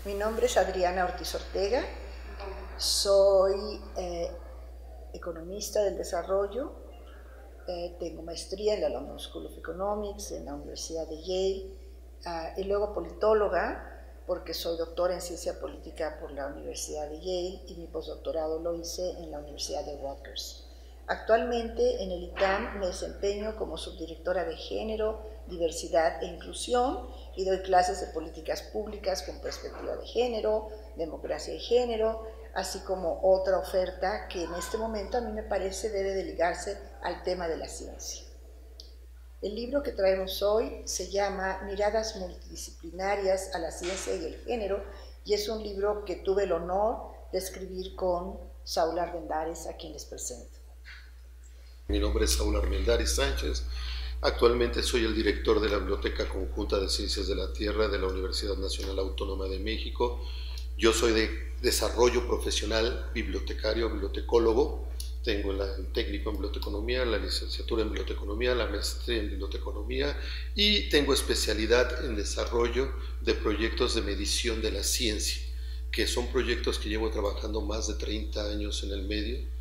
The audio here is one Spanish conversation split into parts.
Mi nombre es Adriana Ortiz Ortega, soy economista del desarrollo, tengo maestría en la London School of Economics, en la Universidad de Yale, y luego politóloga, porque soy doctora en ciencia política por la Universidad de Yale y mi postdoctorado lo hice en la Universidad de Rutgers. Actualmente en el ITAM me desempeño como subdirectora de Género, Diversidad e Inclusión y doy clases de políticas públicas con perspectiva de género, democracia y género, así como otra oferta que en este momento a mí me parece debe de ligarse al tema de la ciencia. El libro que traemos hoy se llama Miradas multidisciplinarias a la ciencia y el género y es un libro que tuve el honor de escribir con Saúl Armendáriz, a quien les presento. Mi nombre es Saúl Armendáriz Sánchez. Actualmente soy el director de la Biblioteca Conjunta de Ciencias de la Tierra de la Universidad Nacional Autónoma de México. Yo soy de desarrollo profesional, bibliotecario, bibliotecólogo. Tengo el técnico en biblioteconomía, la licenciatura en biblioteconomía, la maestría en biblioteconomía y tengo especialidad en desarrollo de proyectos de medición de la ciencia, que son proyectos que llevo trabajando más de 30 años en el medio.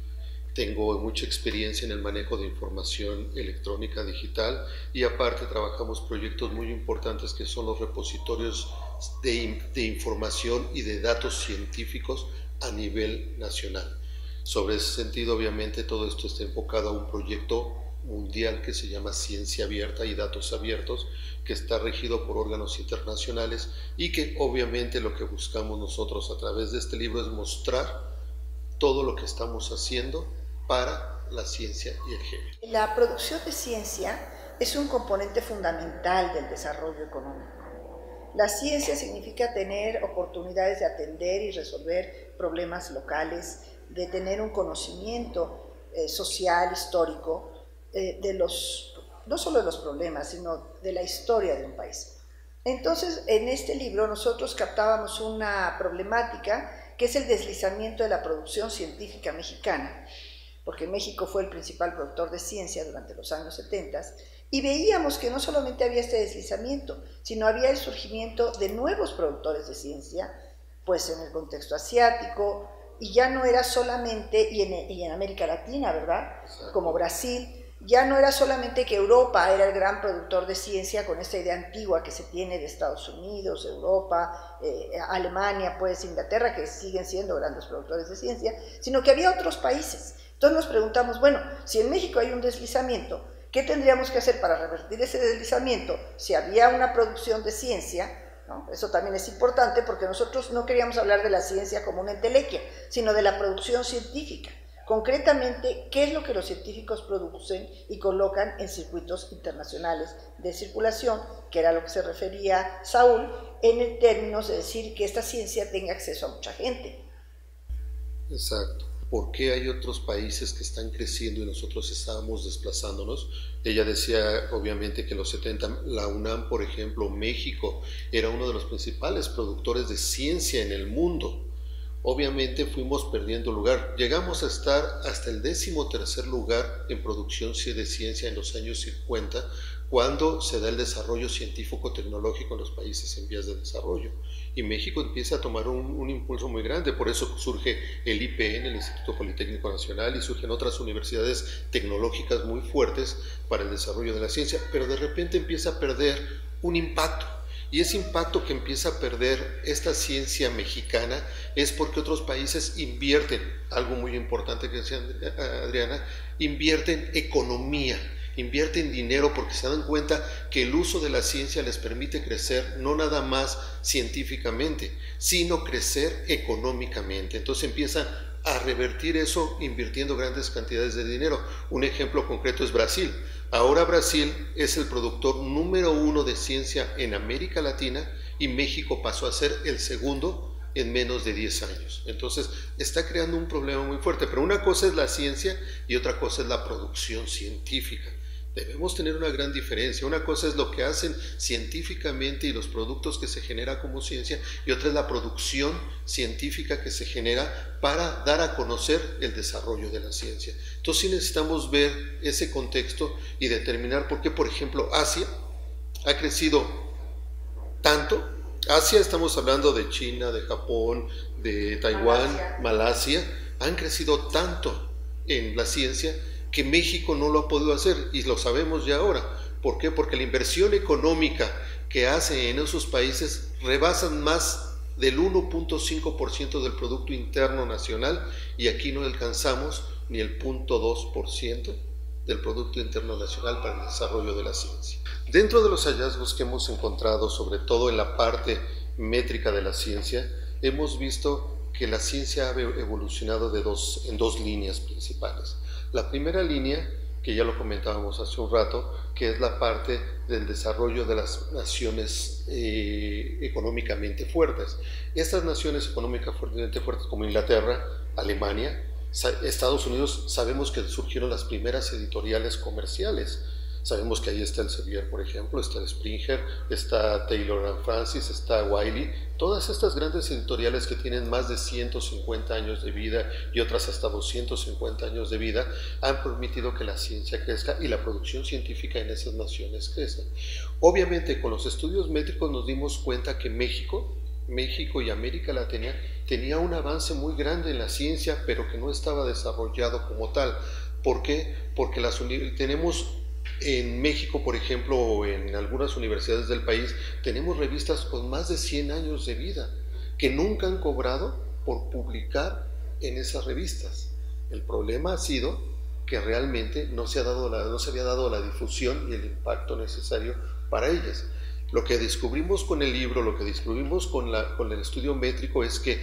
Tengo mucha experiencia en el manejo de información electrónica digital y aparte trabajamos proyectos muy importantes que son los repositorios de información y de datos científicos a nivel nacional. Sobre ese sentido, obviamente, todo esto está enfocado a un proyecto mundial que se llama Ciencia Abierta y Datos Abiertos, que está regido por órganos internacionales y que obviamente lo que buscamos nosotros a través de este libro es mostrar todo lo que estamos haciendo para la ciencia y el género. La producción de ciencia es un componente fundamental del desarrollo económico. La ciencia significa tener oportunidades de atender y resolver problemas locales, de tener un conocimiento social, histórico, no solo de los problemas, sino de la historia de un país. Entonces, en este libro nosotros captábamos una problemática que es el deslizamiento de la producción científica mexicana, porque México fue el principal productor de ciencia durante los años 70, y veíamos que no solamente había este deslizamiento, sino había el surgimiento de nuevos productores de ciencia, pues en el contexto asiático, y ya no era solamente, y en América Latina, ¿verdad? Como Brasil, ya no era solamente que Europa era el gran productor de ciencia con esta idea antigua que se tiene de Estados Unidos, Europa, Alemania, pues Inglaterra, que siguen siendo grandes productores de ciencia, sino que había otros países. Entonces nos preguntamos, bueno, si en México hay un deslizamiento, ¿qué tendríamos que hacer para revertir ese deslizamiento? Si había una producción de ciencia, ¿no? Eso también es importante porque nosotros no queríamos hablar de la ciencia como una entelequia, sino de la producción científica. Concretamente, ¿qué es lo que los científicos producen y colocan en circuitos internacionales de circulación? Que era lo que se refería Saúl en términos de decir que esta ciencia tenga acceso a mucha gente. Exacto. ¿Por qué hay otros países que están creciendo y nosotros estábamos desplazándonos? Ella decía, obviamente, que en los 70, la UNAM, por ejemplo, México, era uno de los principales productores de ciencia en el mundo. Obviamente fuimos perdiendo lugar. Llegamos a estar hasta el 13º lugar en producción de ciencia en los años 50, cuando se da el desarrollo científico-tecnológico en los países en vías de desarrollo. Y México empieza a tomar un impulso muy grande, por eso surge el IPN, el Instituto Politécnico Nacional, y surgen otras universidades tecnológicas muy fuertes para el desarrollo de la ciencia, pero de repente empieza a perder un impacto. Y ese impacto que empieza a perder esta ciencia mexicana es porque otros países invierten, algo muy importante que decía Adriana, invierten economía, invierten dinero porque se dan cuenta que el uso de la ciencia les permite crecer no nada más científicamente, sino crecer económicamente. Entonces empiezan a revertir eso invirtiendo grandes cantidades de dinero. Un ejemplo concreto es Brasil. Ahora Brasil es el productor número 1 de ciencia en América Latina y México pasó a ser el segundo en menos de 10 años. Entonces está creando un problema muy fuerte, pero una cosa es la ciencia y otra cosa es la producción científica. Debemos tener una gran diferencia. Una cosa es lo que hacen científicamente y los productos que se genera como ciencia, y otra es la producción científica que se genera para dar a conocer el desarrollo de la ciencia. Entonces sí necesitamos ver ese contexto y determinar por qué, por ejemplo, Asia ha crecido tanto Asia, estamos hablando de China, de Japón, de Taiwán, Malasia, han crecido tanto en la ciencia que México no lo ha podido hacer y lo sabemos ya ahora. ¿Por qué? Porque la inversión económica que hace en esos países rebasan más del 1.5% del Producto Interno Nacional y aquí no alcanzamos ni el 0.2% del Producto Interno Nacional para el desarrollo de la ciencia. Dentro de los hallazgos que hemos encontrado, sobre todo en la parte métrica de la ciencia, hemos visto que la ciencia ha evolucionado en dos líneas principales. La primera línea, que ya lo comentábamos hace un rato, que es la parte del desarrollo de las naciones económicamente fuertes. Estas naciones económicamente fuertes como Inglaterra, Alemania, Estados Unidos, sabemos que surgieron las primeras editoriales comerciales. Sabemos que ahí está Elsevier, por ejemplo, está Springer, está Taylor & Francis, está Wiley. Todas estas grandes editoriales que tienen más de 150 años de vida y otras hasta 250 años de vida han permitido que la ciencia crezca y la producción científica en esas naciones crezca. Obviamente, con los estudios métricos nos dimos cuenta que México y América Latina tenía un avance muy grande en la ciencia, pero que no estaba desarrollado como tal. ¿Por qué? Porque tenemos en México, por ejemplo, o en algunas universidades del país, tenemos revistas con más de 100 años de vida, que nunca han cobrado por publicar en esas revistas. El problema ha sido que realmente no se había dado la difusión y el impacto necesario para ellas. Lo que descubrimos con el libro, lo que descubrimos con el estudio métrico es que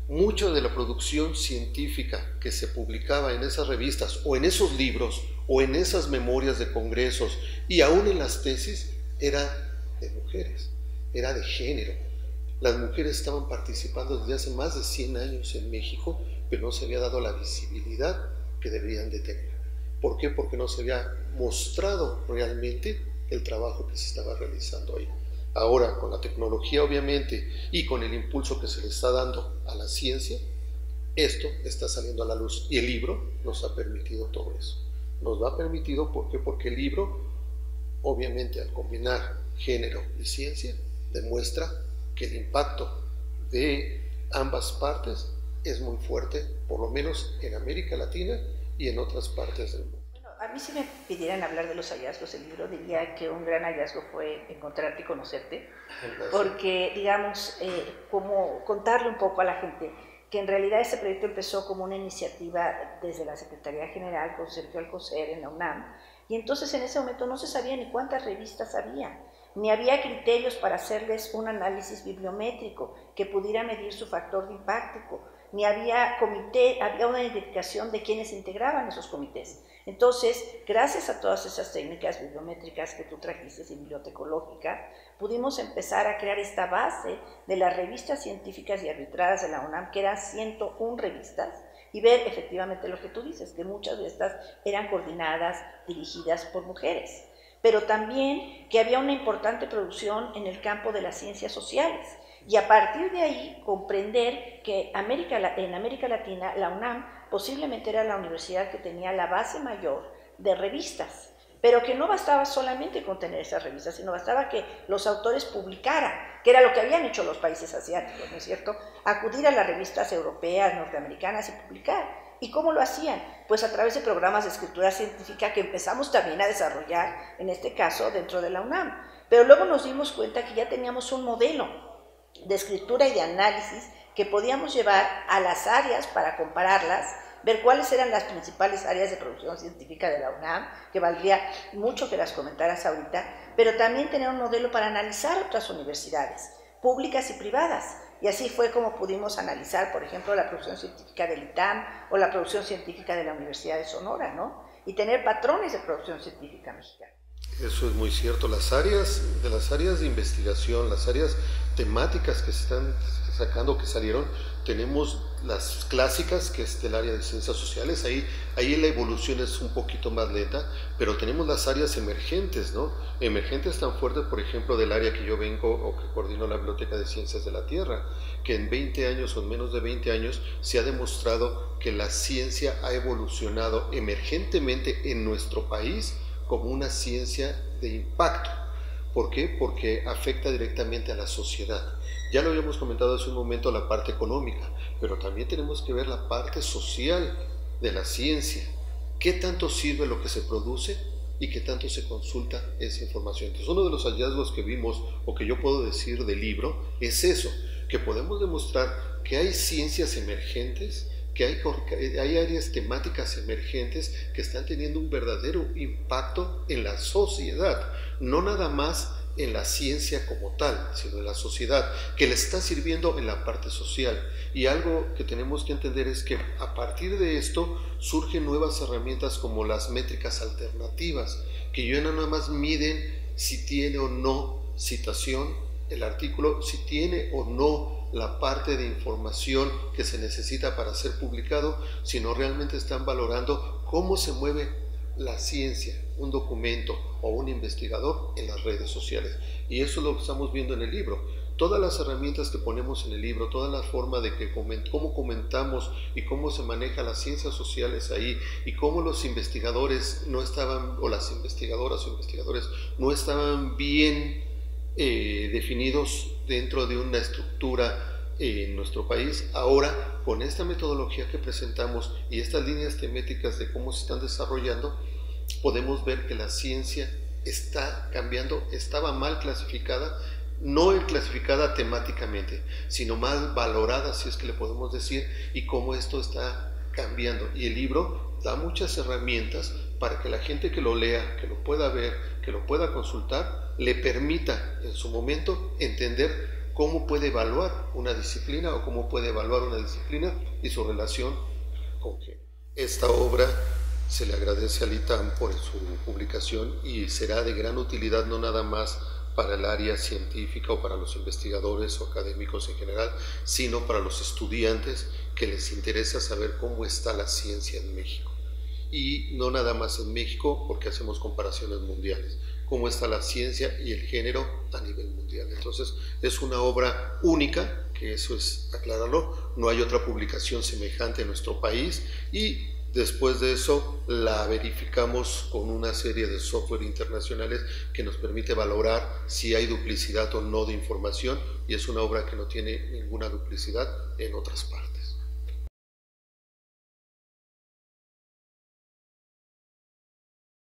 mucha de la producción científica que se publicaba en esas revistas o en esos libros o en esas memorias de congresos y aún en las tesis era de mujeres, era de género. Las mujeres estaban participando desde hace más de 100 años en México, pero no se había dado la visibilidad que deberían de tener. ¿Por qué? Porque no se había mostrado realmente el trabajo que se estaba realizando ahí. Ahora, con la tecnología obviamente y con el impulso que se le está dando a la ciencia, esto está saliendo a la luz y el libro nos ha permitido todo eso. Nos lo ha permitido, ¿por qué? Porque el libro, obviamente al combinar género y ciencia, demuestra que el impacto de ambas partes es muy fuerte, por lo menos en América Latina y en otras partes del mundo. A mí, si me pidieran hablar de los hallazgos del libro, diría que un gran hallazgo fue encontrarte y conocerte, porque, digamos, como contarle un poco a la gente que en realidad este proyecto empezó como una iniciativa desde la Secretaría General con Sergio Alcocer en la UNAM, y entonces en ese momento no se sabía ni cuántas revistas había, ni había criterios para hacerles un análisis bibliométrico que pudiera medir su factor de impacto, ni había había una identificación de quienes integraban esos comités. Entonces, gracias a todas esas técnicas bibliométricas que tú trajiste y bibliotecológicas, pudimos empezar a crear esta base de las revistas científicas y arbitradas de la UNAM, que eran 101 revistas, y ver efectivamente lo que tú dices, que muchas de estas eran coordinadas, dirigidas por mujeres, pero también que había una importante producción en el campo de las ciencias sociales, y a partir de ahí comprender que en América Latina la UNAM posiblemente era la universidad que tenía la base mayor de revistas, pero que no bastaba solamente con tener esas revistas, sino bastaba que los autores publicaran, que era lo que habían hecho los países asiáticos, ¿no es cierto? Acudir a las revistas europeas, norteamericanas y publicar. ¿Y cómo lo hacían? Pues a través de programas de escritura científica que empezamos también a desarrollar, en este caso, dentro de la UNAM. Pero luego nos dimos cuenta que ya teníamos un modelo de escritura y de análisis que podíamos llevar a las áreas para compararlas, ver cuáles eran las principales áreas de producción científica de la UNAM, que valdría mucho que las comentaras ahorita, pero también tener un modelo para analizar otras universidades, públicas y privadas. Y así fue como pudimos analizar, por ejemplo, la producción científica del ITAM o la producción científica de la Universidad de Sonora, ¿no? Y tener patrones de producción científica mexicana. Eso es muy cierto. Las áreas de investigación, las áreas temáticas que se están sacando, que salieron, tenemos las clásicas, que es del área de ciencias sociales, ahí la evolución es un poquito más lenta, pero tenemos las áreas emergentes, ¿no? Emergentes tan fuertes, por ejemplo, del área que yo vengo o que coordino la Biblioteca de Ciencias de la Tierra, que en 20 años o en menos de 20 años se ha demostrado que la ciencia ha evolucionado emergentemente en nuestro país como una ciencia de impacto. ¿Por qué? Porque afecta directamente a la sociedad. Ya lo habíamos comentado hace un momento, la parte económica, pero también tenemos que ver la parte social de la ciencia. ¿Qué tanto sirve lo que se produce y qué tanto se consulta esa información? Entonces, uno de los hallazgos que vimos, o que yo puedo decir del libro, es eso, que podemos demostrar que hay ciencias emergentes, que hay áreas temáticas emergentes que están teniendo un verdadero impacto en la sociedad, no nada más en la ciencia como tal, sino en la sociedad, que le está sirviendo en la parte social. Y algo que tenemos que entender es que a partir de esto surgen nuevas herramientas como las métricas alternativas, que ya no nada más miden si tiene o no citación el artículo, si tiene o no la parte de información que se necesita para ser publicado, sino realmente están valorando cómo se mueve la ciencia, un documento o un investigador en las redes sociales. Y eso es lo que estamos viendo en el libro. Todas las herramientas que ponemos en el libro, toda la forma de que cómo comentamos y cómo se maneja las ciencias sociales ahí, y cómo los investigadores no estaban, o las investigadoras o investigadores no estaban bien definidos dentro de una estructura en nuestro país. Ahora, con esta metodología que presentamos y estas líneas temáticas de cómo se están desarrollando, podemos ver que la ciencia está cambiando, estaba mal clasificada, no clasificada temáticamente, sino mal valorada, si es que le podemos decir, y cómo esto está cambiando. Y el libro da muchas herramientas para que la gente que lo lea, que lo pueda ver, que lo pueda consultar, le permita en su momento entender cómo puede evaluar una disciplina o cómo puede evaluar una disciplina y su relación con que esta obra se le agradece al ITAM por su publicación y será de gran utilidad no nada más para el área científica o para los investigadores o académicos en general, sino para los estudiantes que les interesa saber cómo está la ciencia en México. Y no nada más en México, porque hacemos comparaciones mundiales, cómo está la ciencia y el género a nivel mundial. Entonces es una obra única, que eso es aclararlo, no hay otra publicación semejante en nuestro país, y después de eso la verificamos con una serie de software internacionales que nos permite valorar si hay duplicidad o no de información, y es una obra que no tiene ninguna duplicidad en otras partes.